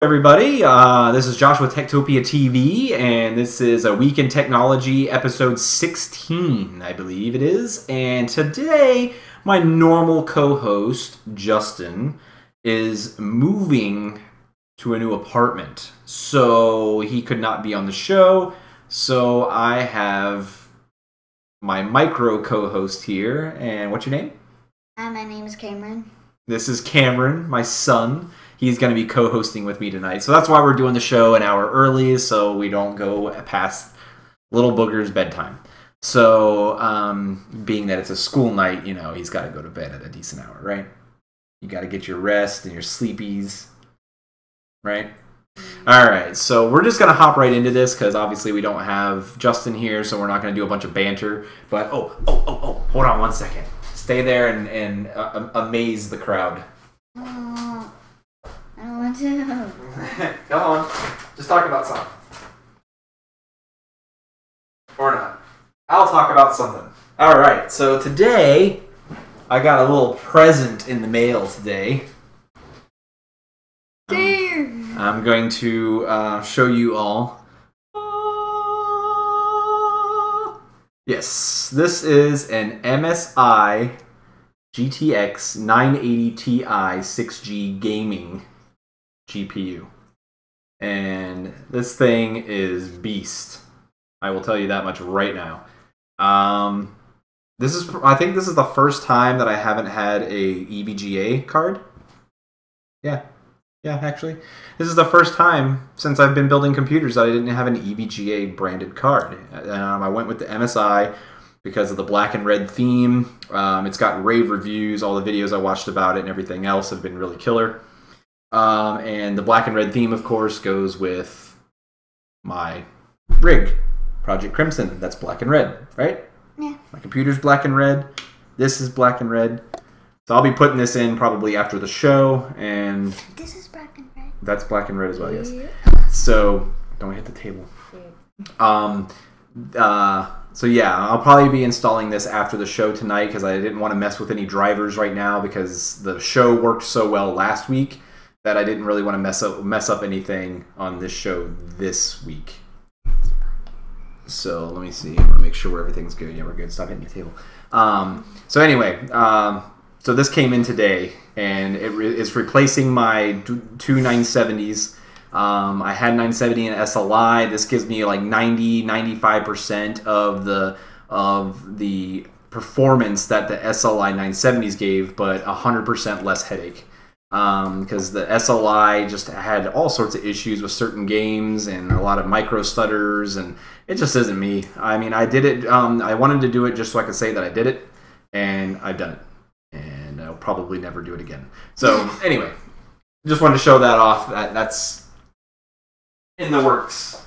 Everybody, this is Josh with Tektopia TV, and this is a Week in Technology, episode 16, I believe it is. And today, my normal co-host, Justin, is moving to a new apartment. So he could not be on the show, so I have my micro co-host here. And what's your name? My name is Cameron. This is Cameron, my son. He's going to be co-hosting with me tonight. So that's why we're doing the show an hour early, so we don't go past Little Booger's bedtime. So, being that it's a school night, you know, he's got to go to bed at a decent hour, right? You got to get your rest and your sleepies, right? All right, so we're just going to hop right into this because obviously we don't have Justin here, so we're not going to do a bunch of banter. But, hold on one second. Stay there and amaze the crowd. I don't want to. Come on. Just talk about something. Or not. I'll talk about something. Alright, so today, I got a little present in the mail today. I'm going to show you all. Yes, this is an MSI GTX 980 Ti 6G gaming GPU, and this thing is beast. I will tell you that much right now. I think this is the first time that I haven't had a EVGA card. Yeah, actually, this is the first time since I've been building computers that I didn't have an EVGA branded card. I went with the MSI because of the black and red theme. It's got rave reviews. All the videos I watched about it and everything else have been really killer. And the black and red theme, of course, goes with my rig, Project Crimson. That's black and red, right? Yeah. My computer's black and red. This is black and red. So I'll be putting this in probably after the show. And this is black and red. That's black and red as well, yes. Yeah. So don't hit the table. So yeah, I'll probably be installing this after the show tonight because I didn't want to mess with any drivers right now because the show worked so well last week that I didn't really want to mess up anything on this show this week. So let me see. I want to make sure everything's good. Yeah, we're good. Stop hitting the table. So anyway, so this came in today, and it's replacing my two 970s. I had 970 and SLI. This gives me like 95% of the performance that the SLI 970s gave, but 100% less headache. Because the SLI just had all sorts of issues with certain games and a lot of micro stutters, and it just isn't me. I mean, I did it. I wanted to do it just so I could say that I did it, and I've done it, and I'll probably never do it again. So anyway, just wanted to show that off. That's in the works.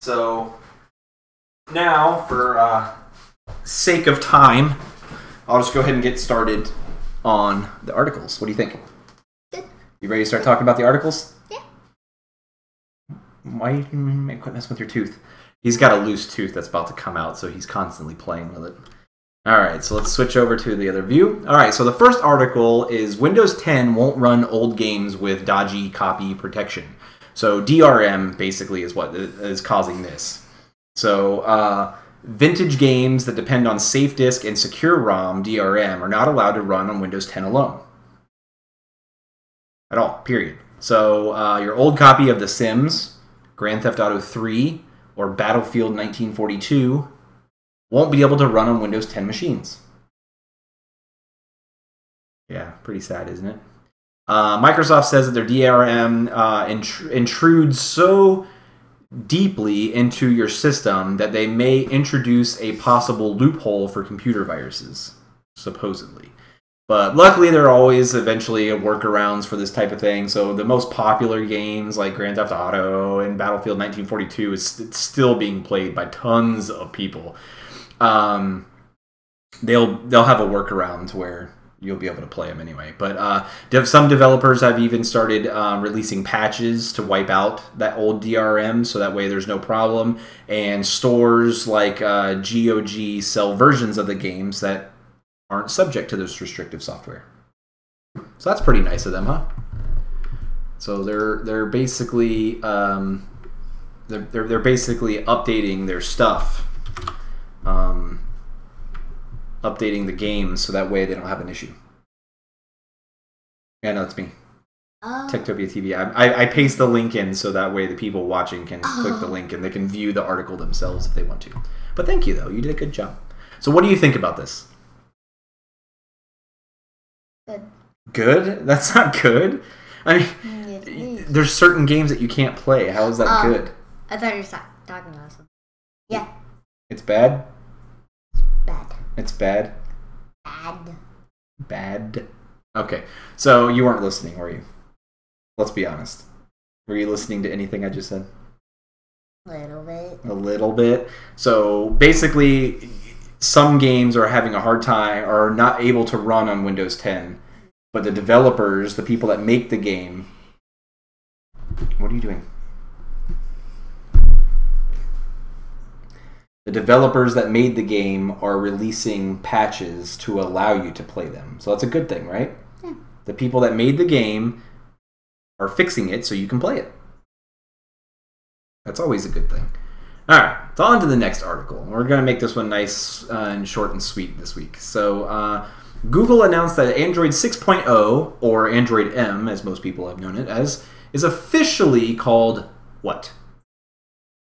So now, for sake of time, I'll just go ahead and get started on the articles. What do you think? Good. You ready to start talking about the articles? Yeah. Why quit messing with your tooth? He's got a loose tooth that's about to come out, so he's constantly playing with it. Alright, so let's switch over to the other view. Alright, so the first article is Windows 10 won't run old games with dodgy copy protection. So DRM basically is what is causing this. So vintage games that depend on safe disk and secure ROM DRM are not allowed to run on Windows 10 alone. At all, period. So your old copy of The Sims, Grand Theft Auto 3, or Battlefield 1942 won't be able to run on Windows 10 machines. Yeah, pretty sad, isn't it? Microsoft says that their DRM intrudes so deeply into your system that they may introduce a possible loophole for computer viruses, supposedly. But luckily, there are always eventually workarounds for this type of thing. So the most popular games like Grand Theft Auto and Battlefield 1942 it's still being played by tons of people. They'll have a workaround to where you'll be able to play them anyway. But some developers have even started releasing patches to wipe out that old DRM, so that way there's no problem. And stores like GOG sell versions of the games that aren't subject to this restrictive software. So that's pretty nice of them, huh? So they're basically they're basically updating their stuff, updating the games so that way they don't have an issue. Yeah, no, it's me. Tektopia TV. I paste the link in so that way the people watching can click the link and they can view the article themselves if they want to. But thank you, though. You did a good job. So what do you think about this? Good. Good? That's not good. I mean, there's certain games that you can't play. How is that good? I thought you were talking about something. Yeah. It's bad? Bad. It's bad? Bad. Bad? Okay. So you weren't listening, were you? Let's be honest. Were you listening to anything I just said? A little bit. A little bit. So basically, some games are having a hard time or are not able to run on Windows 10. But the developers, the people that make the game... What are you doing? The developers that made the game are releasing patches to allow you to play them. So that's a good thing, right? Yeah. The people that made the game are fixing it so you can play it. That's always a good thing. All right, so on to the next article. We're going to make this one nice and short and sweet this week. So Google announced that Android 6.0, or Android M, as most people have known it as, is officially called what?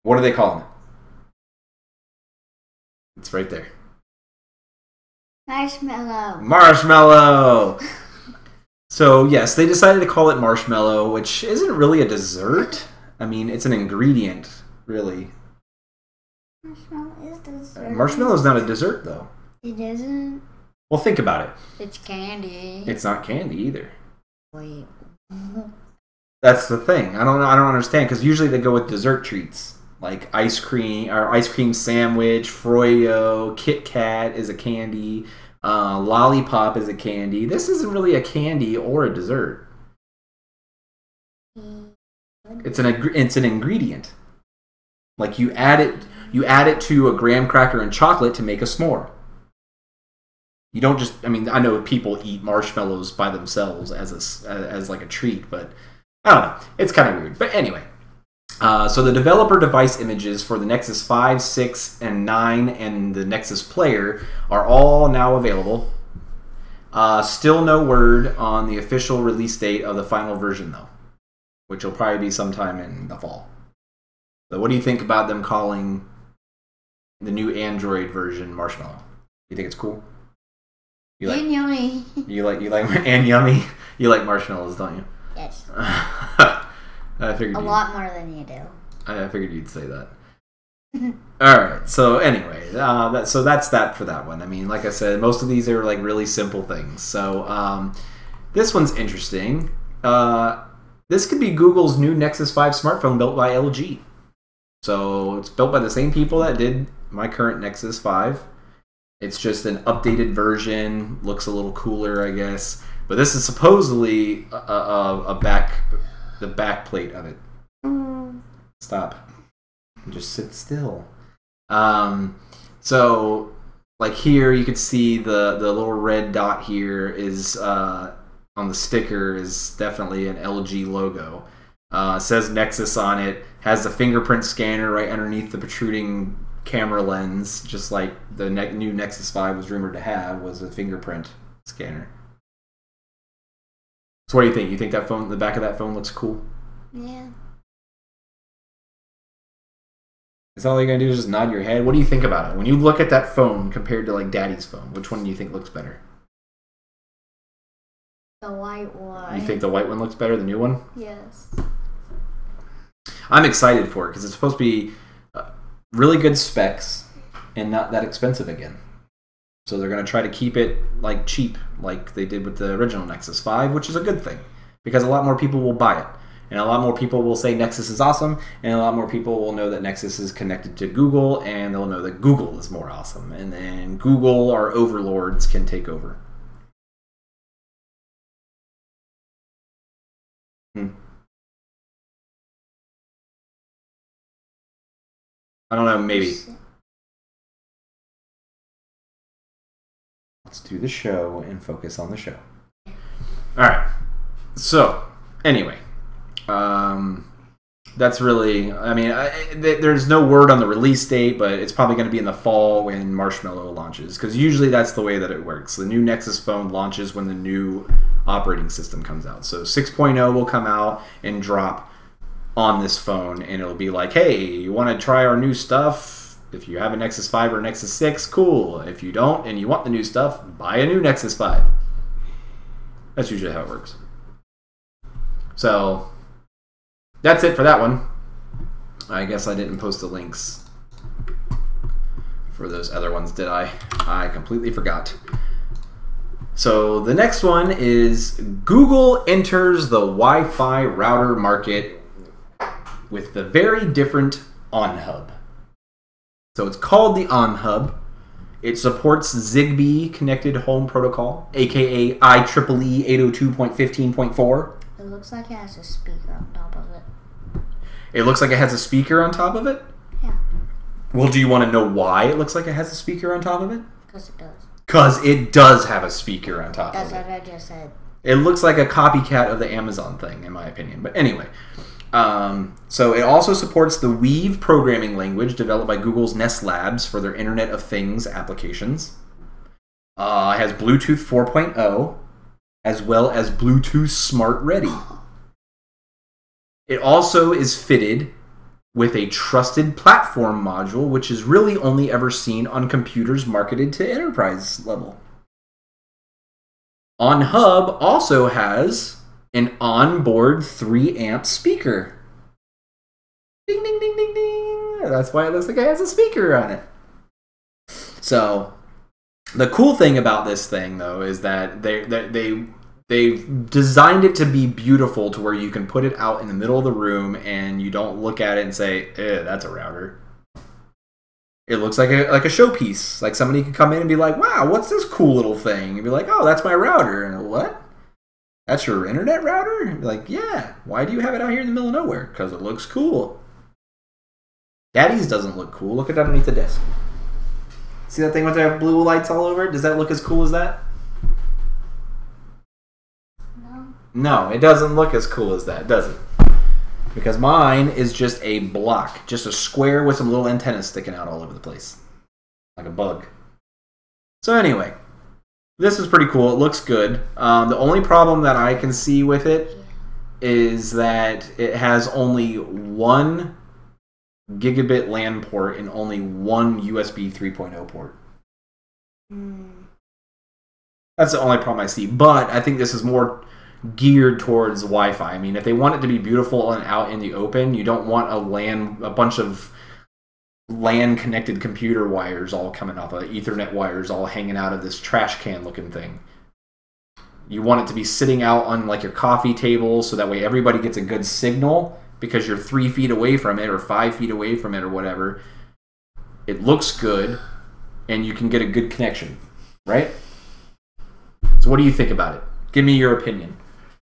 What are they calling it? It's right there. Marshmallow. Marshmallow! So, yes, they decided to call it Marshmallow, which isn't really a dessert. I mean, it's an ingredient, really. Marshmallow is dessert. Marshmallow's not a dessert, though. It isn't? Well, think about it. It's candy. It's not candy, either. Wait. That's the thing. I don't understand, because usually they go with dessert treats. Like ice cream, or ice cream sandwich, Froyo, Kit Kat is a candy, Lollipop is a candy. This isn't really a candy or a dessert. It's an ingredient. Like you add it to a graham cracker and chocolate to make a s'more. You don't just. I mean, I know people eat marshmallows by themselves as like a treat, but I don't know. It's kind of weird. But anyway. So the developer device images for the Nexus 5, 6, and 9 and the Nexus Player are all now available. Still no word on the official release date of the final version, though, which will probably be sometime in the fall. So what do you think about them calling the new Android version Marshmallow? You think it's cool? You like, and yummy. You like and yummy? You like marshmallows, don't you? Yes. I figured a lot more than you do. I figured you'd say that. All right. So anyway, that's that for that one. I mean, like I said, most of these are like really simple things. So this one's interesting. This could be Google's new Nexus 5 smartphone built by LG. So it's built by the same people that did my current Nexus 5. It's just an updated version. Looks a little cooler, I guess. But this is supposedly the back plate of it. Stop. Just sit still. So, like here, you can see the little red dot here is on the sticker is definitely an LG logo. Says Nexus on it. Has the fingerprint scanner right underneath the protruding camera lens, just like the new Nexus 5 was rumored to have, was a fingerprint scanner. So what do you think? You think that phone, the back of that phone looks cool? Yeah. Is that all you're going to do is just nod your head? What do you think about it? When you look at that phone compared to like Daddy's phone, which one do you think looks better? The white one. You think the white one looks better, the new one? Yes. I'm excited for it because it's supposed to be really good specs and not that expensive again. So they're going to try to keep it like cheap, like they did with the original Nexus 5, which is a good thing because a lot more people will buy it. And a lot more people will say Nexus is awesome, and a lot more people will know that Nexus is connected to Google, and they'll know that Google is more awesome. And then Google, our overlords, can take over. I don't know, maybe. Let's do the show and focus on the show. Alright, so, anyway. That's really, I mean, there's no word on the release date, but it's probably going to be in the fall when Marshmallow launches, because usually that's the way that it works. The new Nexus phone launches when the new operating system comes out. So 6.0 will come out and drop on this phone, and it'll be like, hey, you want to try our new stuff? If you have a Nexus 5 or Nexus 6, cool. If you don't and you want the new stuff, buy a new Nexus 5. That's usually how it works. So that's it for that one. I guess I didn't post the links for those other ones, did I? I completely forgot. So the next one is Google enters the Wi-Fi router market with the very different OnHub. So it's called the OnHub. It supports Zigbee Connected Home Protocol, aka IEEE 802.15.4. It looks like it has a speaker on top of it. It looks like it has a speaker on top of it? Yeah. Well, do you want to know why it looks like it has a speaker on top of it? Because it does. Because it does have a speaker on top That's of it. what I just said. It looks like a copycat of the Amazon thing, in my opinion. But anyway. So it also supports the Weave programming language developed by Google's Nest Labs for their Internet of Things applications. It has Bluetooth 4.0, as well as Bluetooth Smart Ready. It also is fitted with a trusted platform module, which is really only ever seen on computers marketed to enterprise level. OnHub also has an onboard 3-amp speaker. Ding, ding, ding, ding, ding. That's why it looks like it has a speaker on it. So the cool thing about this thing, though, is that they've designed it to be beautiful to where you can put it out in the middle of the room and you don't look at it and say, that's a router. It looks like a showpiece. Like somebody could come in and be like, wow, what's this cool little thing? And be like, oh, that's my router. And what? That's your internet router? And be like, yeah. Why do you have it out here in the middle of nowhere? Because it looks cool. Daddy's doesn't look cool. Look at underneath the desk. See that thing with the blue lights all over it? Does that look as cool as that? No, it doesn't look as cool as that, does it? Because mine is just a block. Just a square with some little antennas sticking out all over the place. Like a bug. So anyway, this is pretty cool. It looks good. The only problem that I can see with it is that it has only one gigabit LAN port and only one USB 3.0 port. That's the only problem I see. But I think this is more geared towards Wi-Fi. I mean, if they want it to be beautiful and out in the open, you don't want a bunch of LAN connected computer wires all coming off of Ethernet wires all hanging out of this trash can looking thing. You want it to be sitting out on like your coffee table so that way everybody gets a good signal because you're 3 feet away from it or 5 feet away from it or whatever. It looks good and you can get a good connection, right? So what do you think about it? Give me your opinion.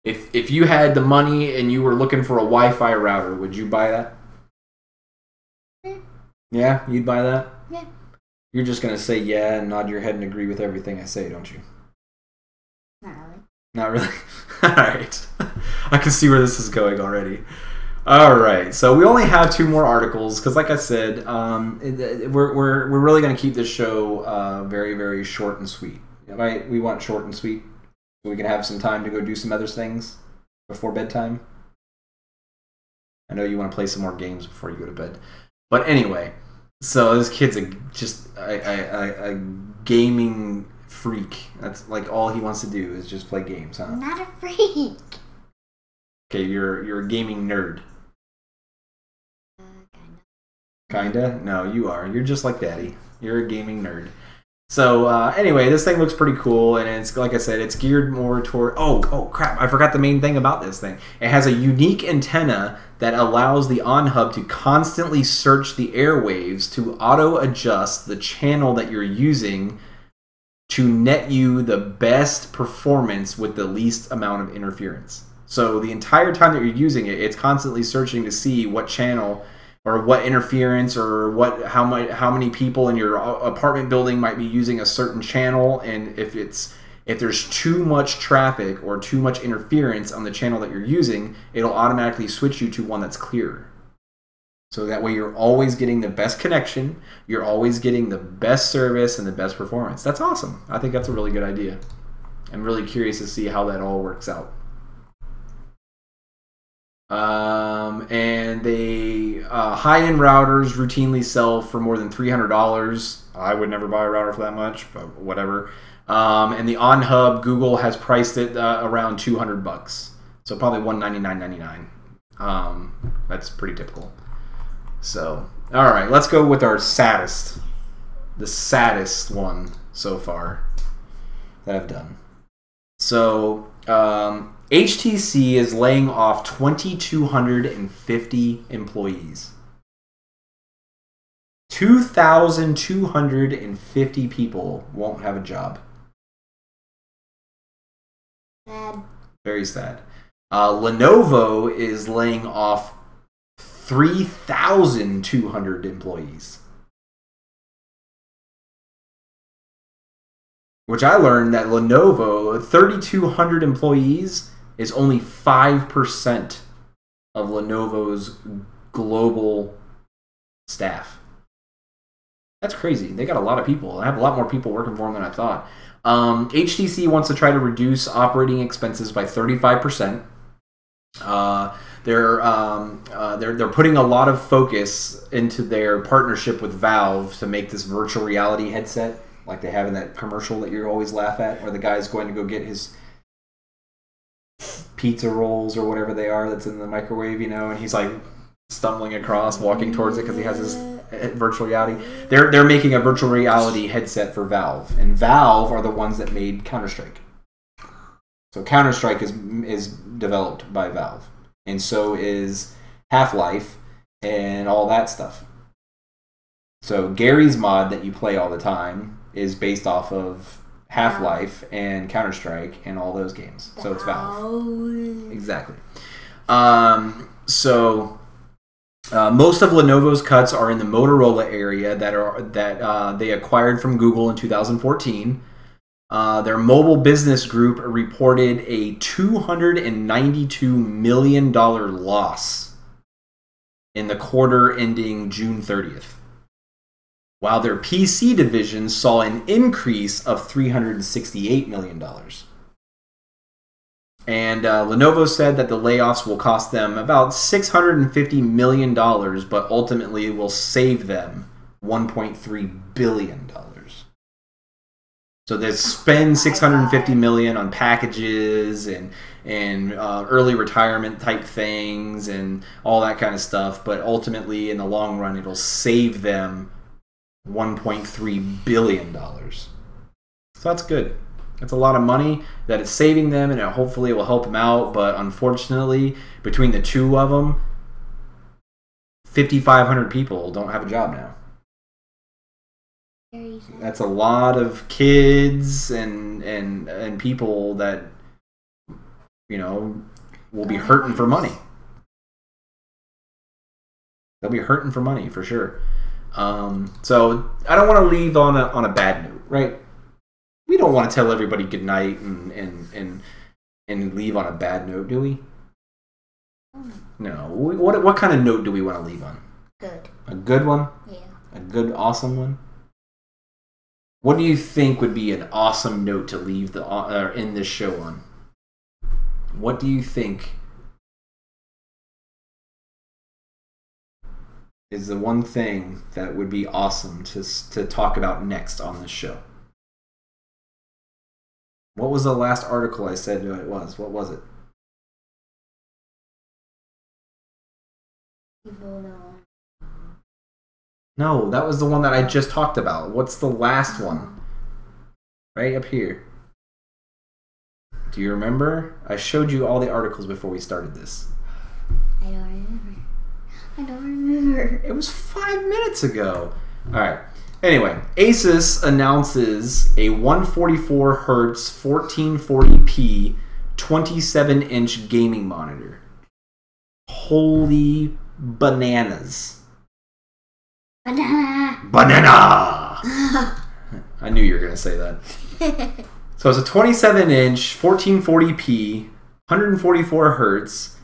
If you had the money and you were looking for a Wi-Fi router, would you buy that? Yeah, you'd buy that? Yeah. You're just going to say yeah and nod your head and agree with everything I say, don't you? Not really. Not really? Alright. I can see where this is going already. Alright, so we only have 2 more articles because like I said, we're really going to keep this show very, very short and sweet. Right? We want short and sweet so we can have some time to go do some other things before bedtime. I know you want to play some more games before you go to bed. But anyway, so this kid's just a gaming freak. That's like all he wants to do is just play games, huh? I'm not a freak. Okay, you're a gaming nerd. Kinda? No, you are. You're just like Daddy. You're a gaming nerd. So anyway, this thing looks pretty cool, and it's like I said, it's geared more toward. Oh crap! I forgot the main thing about this thing. It has a unique antenna that allows the OnHub to constantly search the airwaves to auto-adjust the channel that you're using to net you the best performance with the least amount of interference. So the entire time that you're using it, it's constantly searching to see what channel or what interference or how many people in your apartment building might be using a certain channel, and if if there's too much traffic or too much interference on the channel that you're using, it'll automatically switch you to one that's clearer. So that way you're always getting the best connection, you're always getting the best service and the best performance. That's awesome. I think that's a really good idea. I'm really curious to see how that all works out. And they high-end routers routinely sell for more than $300. I would never buy a router for that much, but whatever. And the on-hub, Google has priced it around $200, so probably $199.99. That's pretty typical. So, all right, let's go with our saddest, the saddest one so far that I've done. So, HTC is laying off 2,250 employees. 2,250 people won't have a job. Sad. Very sad. Lenovo is laying off 3,200 employees. Which I learned that Lenovo, 3,200 employees, is only 5% of Lenovo's global staff. That's crazy. They got a lot of people. They have a lot more people working for them than I thought. HTC wants to try to reduce operating expenses by 35%. They're putting a lot of focus into their partnership with Valve to make this virtual reality headset, like they have in that commercial that you always laugh at, where the guy's going to go get his pizza rolls or whatever they are that's in the microwave, you know, and he's like stumbling across, walking towards it because he has his virtual reality. They're making a virtual reality headset for Valve, and Valve are the ones that made Counter-Strike. So Counter-Strike is developed by Valve, and so is Half-Life and all that stuff. So Gary's mod that you play all the time is based off of Half-Life and Counter-Strike and all those games. So it's Valve. Exactly. Most of Lenovo's cuts are in the Motorola area that they acquired from Google in 2014. Their mobile business group reported a $292 million loss in the quarter ending June 30th. While their PC division saw an increase of $368 million. And Lenovo said that the layoffs will cost them about $650 million, but ultimately will save them $1.3 billion. So they spend $650 million on packages and early retirement type things and all that kind of stuff, but ultimately in the long run it'll save them $1.3 billion. So that's good. It's a lot of money that it's saving them, and hopefully it will help them out. But unfortunately, between the two of them, 5,500 people don't have a job now. That's a lot of kids and people that, you know, will be hurting for money. They'll be hurting for money for sure. So I don't want to leave on a bad note, right? We don't want to tell everybody good night and leave on a bad note, do we? No. What kind of note do we want to leave on? Good. A good one? Yeah. A good, awesome one? What do you think would be an awesome note to leave in this show on? What do you think is the one thing that would be awesome to talk about next on this show? What was the last article I said it was? What was it? No, that was the one that I just talked about. What's the last one? Right up here. Do you remember? I showed you all the articles before we started this. I don't remember. It was 5 minutes ago. All right. Anyway, ASUS announces a 144 Hz 1440p 27-inch gaming monitor. Holy bananas. Banana. Banana! I knew you were going to say that. So it's a 27-inch, 1440p, 144 hertz.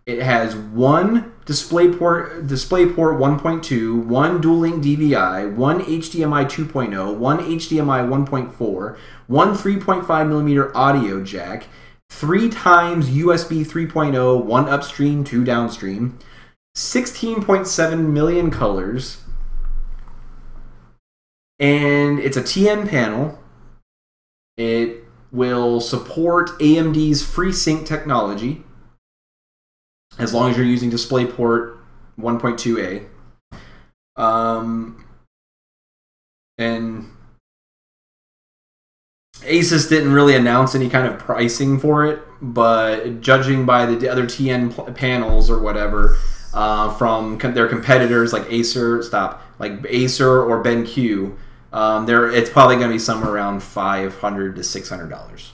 It has one DisplayPort 1.2, one dual-link DVI, one HDMI 2.0, one HDMI 1.4, one 3.5mm audio jack, 3 times USB 3.0, 1 upstream, 2 downstream, 16.7 million colors, and it's a TN panel. It will support AMD's FreeSync technology as long as you're using DisplayPort 1.2a. And ASUS didn't really announce any kind of pricing for it, but judging by the other TN panels or whatever from their competitors like Acer or BenQ, it's probably going to be somewhere around $500 to $600,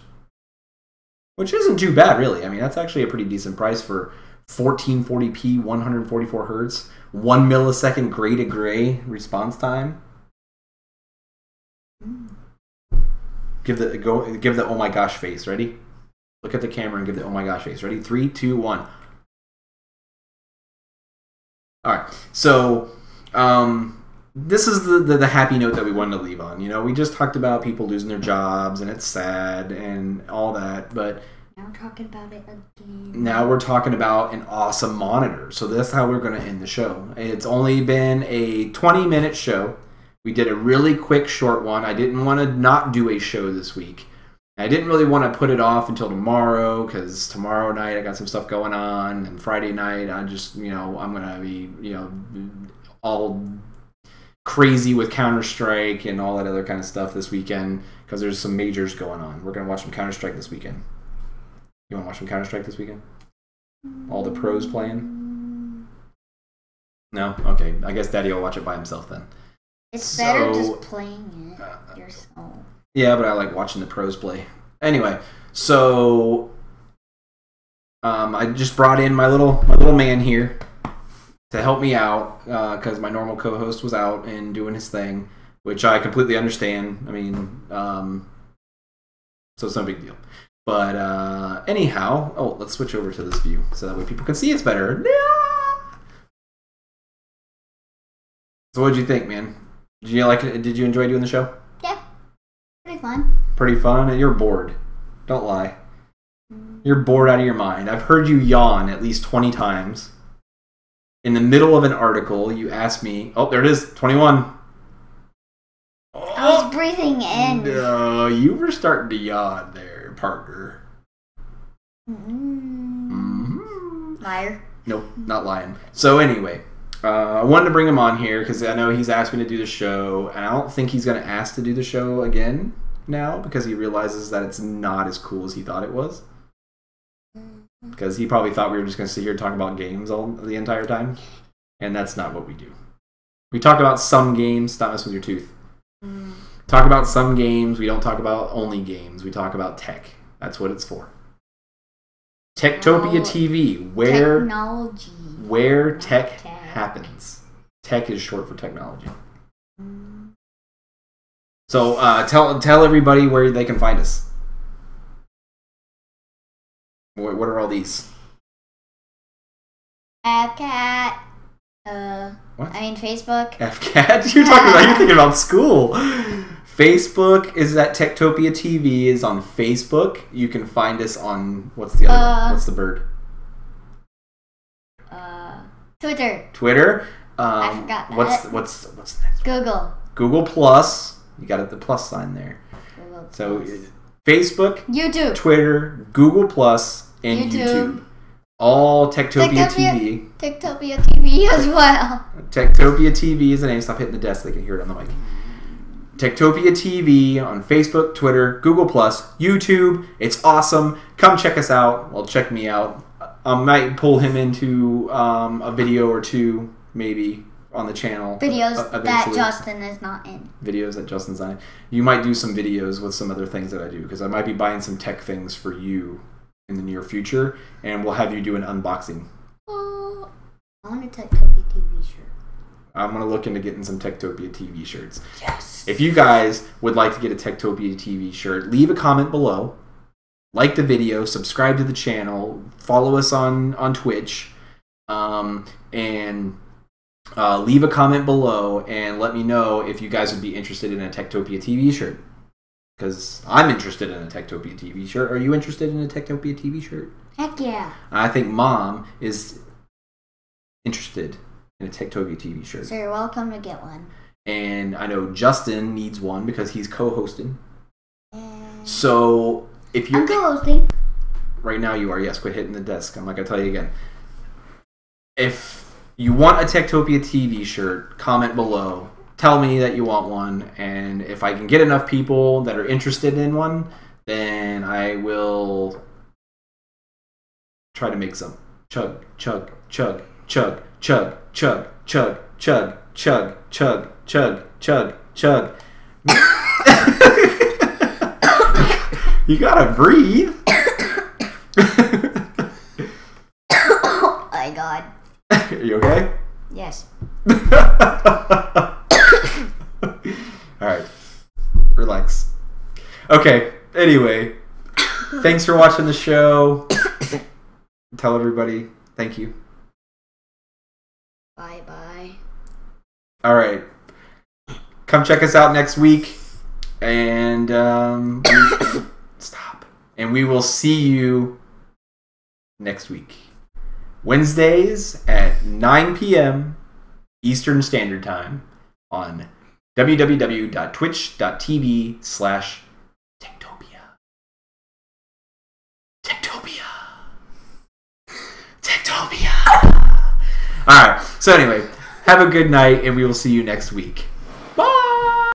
which isn't too bad, really. I mean, that's actually a pretty decent price for 1440p, 144 hertz, 1 millisecond gray to gray response time. Give the oh my gosh face. Ready? Look at the camera and give the oh my gosh face. Ready? 3, 2, 1. All right. So, this is the happy note that we wanted to leave on. You know, we just talked about people losing their jobs and it's sad and all that, but now we're talking about it again. Now we're talking about an awesome monitor. So that's how we're going to end the show. It's only been a 20-minute show. We did a really quick, short one. I didn't want to not do a show this week. I didn't really want to put it off until tomorrow because tomorrow night I got some stuff going on, and Friday night I just, I'm going to be, all crazy with Counter-Strike and all that other kind of stuff this weekend because there's some majors going on. We're going to watch some Counter-Strike this weekend. You want to watch some Counter-Strike this weekend? All the pros playing? No? Okay. I guess Daddy will watch it by himself then. It's better just playing it yourself. Yeah, but I like watching the pros play. Anyway, so I just brought in my little man here to help me out because my normal co-host was out and doing his thing, which I completely understand. I mean, so it's no big deal. But anyhow, let's switch over to this view so that way people can see us better. So what did you think, man? Did you like it? Did you enjoy doing the show? Yeah, pretty fun. Pretty fun? And you're bored. Don't lie. You're bored out of your mind. I've heard you yawn at least 20 times. In the middle of an article, you asked me... Oh, there it is. 21. I was breathing in. No, you were starting to yawn there, partner. Liar. Nope, not lying. So anyway... I wanted to bring him on here because I know he's asked me to do the show, and I don't think he's going to ask to do the show again now because he realizes that it's not as cool as he thought it was. Because he probably thought we were just going to sit here and talk about games the entire time, and that's not what we do. We talk about some games. Stop messing with your tooth. Talk about some games. We don't talk about only games. We talk about tech. That's what it's for. Tektopia TV, where tech happens. Tech is short for technology. So tell everybody where they can find us. What are all these? FCAT. What? I mean Facebook. FCAT? You're thinking about school. Facebook is at Tektopia TV is on Facebook. You can find us on what's the other one? What's the bird? Twitter. I forgot that. What's the next one? Google Plus. You got the plus sign there. Google so Plus. Facebook, YouTube, Twitter, Google Plus, and YouTube. All Tektopia TV. Tektopia TV as well. Tektopia TV is the name. Stop hitting the desk. They can hear it on the mic. Tektopia TV on Facebook, Twitter, Google Plus, YouTube. It's awesome. Come check us out. Well, check me out. I might pull him into a video or two, maybe, on the channel. Videos that Justin is not in. Videos that Justin's not in. You might do some videos with some other things that I do, because I might be buying some tech things for you in the near future, and we'll have you do an unboxing. Oh, I want a Tektopia TV shirt. I'm going to look into getting some Tektopia TV shirts. Yes. If you guys would like to get a Tektopia TV shirt, leave a comment below. Like the video, subscribe to the channel, follow us on Twitch, and leave a comment below and let me know if you guys would be interested in a Tektopia TV shirt. Because I'm interested in a Tektopia TV shirt. Are you interested in a Tektopia TV shirt? Heck yeah. I think Mom is interested in a Tektopia TV shirt. So you're welcome to get one. And I know Justin needs one because he's co-hosting. So if you're... I'm co-hosting. Right now you are. Yes, quit hitting the desk. I'm not going to tell you again. If you want a Tektopia TV shirt, comment below. Tell me that you want one. And if I can get enough people that are interested in one, then I will try to make some. Chug, chug, chug, chug, chug, chug, chug, chug, chug, chug, chug, chug, chug. You gotta breathe. Oh my god. Are you okay? Yes. Alright. Relax. Okay, anyway. Thanks for watching the show. Tell everybody thank you. Bye-bye. Alright. Come check us out next week. And, stop. And we will see you next week. Wednesdays at 9 p.m. Eastern Standard Time on www.twitch.tv/Tektopia. Tektopia. Tektopia. Alright, so anyway, have a good night and we will see you next week.